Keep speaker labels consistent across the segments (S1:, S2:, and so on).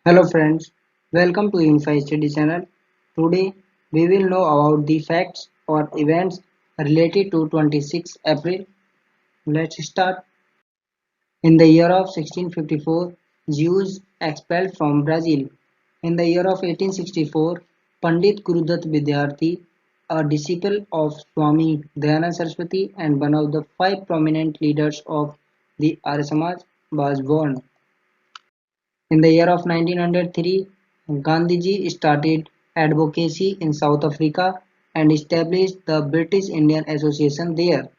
S1: Hello friends, welcome to Info Study channel. Today we will know about the facts or events related to 26 April. Let's start. In the year of 1654, Jews expelled from Brazil. In the year of 1864, Pandit Gurudat Vidyarthi, a disciple of Swami Dayanand Saraswati and one of the five prominent leaders of the Arya Samaj, was born. In the year of 1903, Gandhiji started advocacy in South Africa and established the British Indian Association there.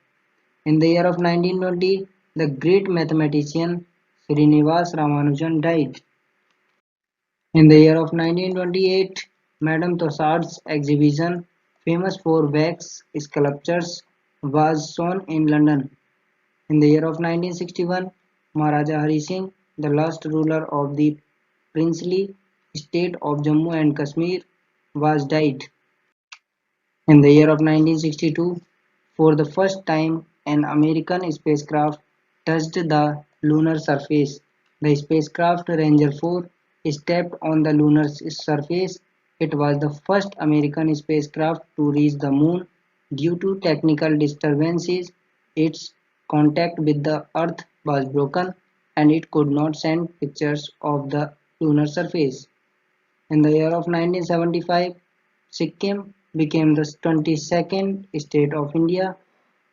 S1: In the year of 1920, the great mathematician Srinivas Ramanujan died. In the year of 1928, Madame Tussauds exhibition, famous for wax sculptures, was shown in London. In the year of 1961, Maharaja Hari Singh, the last ruler of the princely state of Jammu and Kashmir, was died. In the year of 1962, for the first time, an American spacecraft touched the lunar surface. The spacecraft Ranger 4 stepped on the lunar surface. It was the first American spacecraft to reach the moon. Due to technical disturbances, its contact with the Earth was broken and it could not send pictures of the lunar surface. In the year of 1975, Sikkim became the 22nd state of India.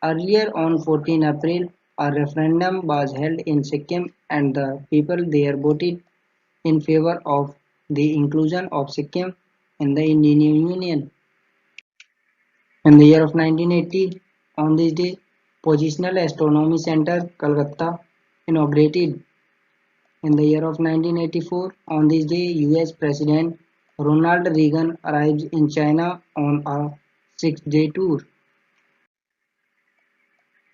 S1: Earlier on 14 April, a referendum was held in Sikkim and the people there voted in favor of the inclusion of Sikkim in the Indian Union. In the year of 1980, on this day, Positional Astronomy Center, Calcutta, inaugurated. In the year of 1984, on this day, US President Ronald Reagan arrived in China on a 6-day tour.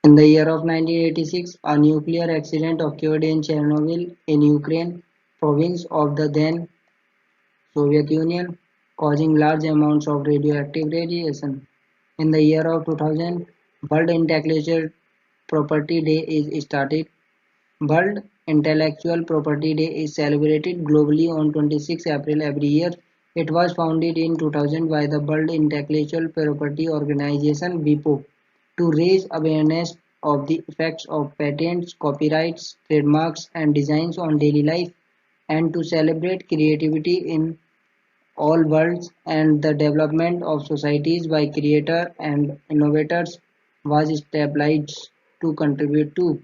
S1: In the year of 1986, a nuclear accident occurred in Chernobyl in Ukraine province of the then Soviet Union, causing large amounts of radioactive radiation. In the year of 2000, World Intellectual Property Day is started. World Intellectual Property Day is celebrated globally on 26 April every year. It was founded in 2000 by the World Intellectual Property Organization (WIPO) to raise awareness of the effects of patents, copyrights, trademarks, and designs on daily life, and to celebrate creativity in all worlds and the development of societies by creators and innovators was established to contribute to.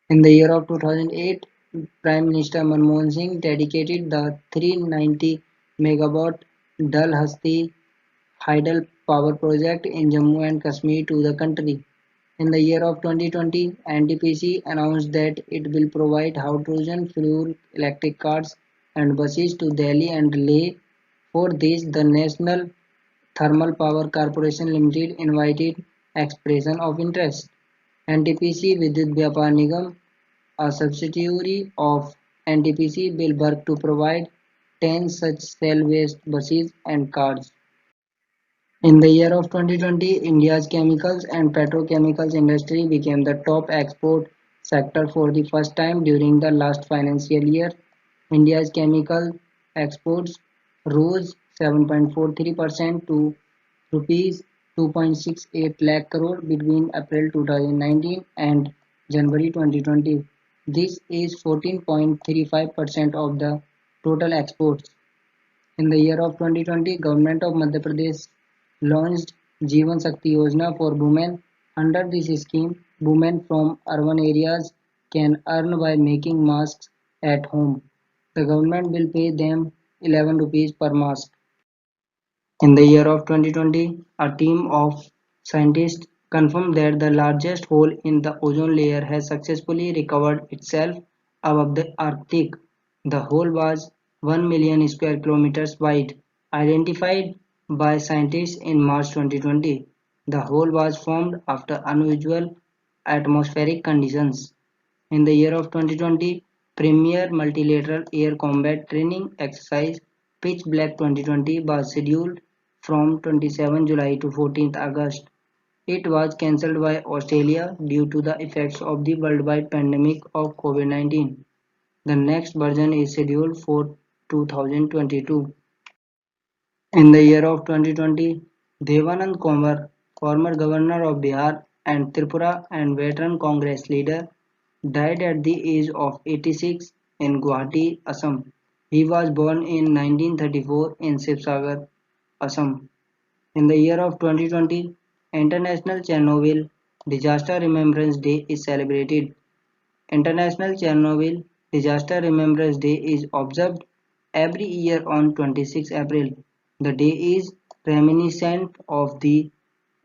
S1: In the year of 2008, Prime Minister Manmohan Singh dedicated the 390 megawatt Dalhasti Hydel power project in Jammu and Kashmir to the country. In the year of 2020, NTPC announced that it will provide hydrogen fuel electric cars and buses to Delhi and Leh. For this, the National Thermal Power Corporation Limited invited expression of interest. NTPC Vidyut Vyapar Nigam, a subsidiary of NTPC, will work to provide 10 such cell-based buses and cars. In the year of 2020, India's chemicals and petrochemicals industry became the top export sector for the first time during the last financial year. India's chemical exports rose 7.43% to rupees 2.68 lakh crore between April 2019 and January 2020. This is 14.35% of the total exports. In the year of 2020, Government of Madhya Pradesh launched Jeevan Shakti Yojana for women. Under this scheme, women from urban areas can earn by making masks at home. The government will pay them 11 rupees per mask. In the year of 2020, a team of scientists confirmed that the largest hole in the ozone layer has successfully recovered itself above the Arctic. The hole was 1 million square kilometers wide, identified by scientists in March 2020. The hole was formed after unusual atmospheric conditions. In the year of 2020, premier multilateral air combat training exercise Pitch Black 2020 was scheduled from 27 July to 14 August. It was cancelled by Australia due to the effects of the worldwide pandemic of COVID-19. The next version is scheduled for 2022. In the year of 2020, Devanand Komar, former governor of Bihar and Tripura and veteran Congress leader, died at the age of 86 in Guwahati, Assam. He was born in 1934 in Sibsagar, Assam. In the year of 2020, International Chernobyl Disaster Remembrance Day is celebrated. International Chernobyl Disaster Remembrance Day is observed every year on 26 April. The day is reminiscent of the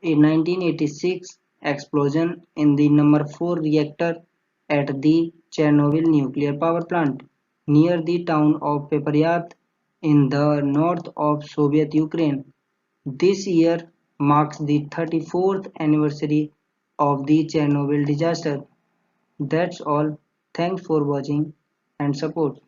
S1: 1986 explosion in the number 4 reactor at the Chernobyl nuclear power plant near the town of Peparyat in the north of Soviet Ukraine. This year marks the 34th anniversary of the Chernobyl disaster. That's all. Thanks for watching and support.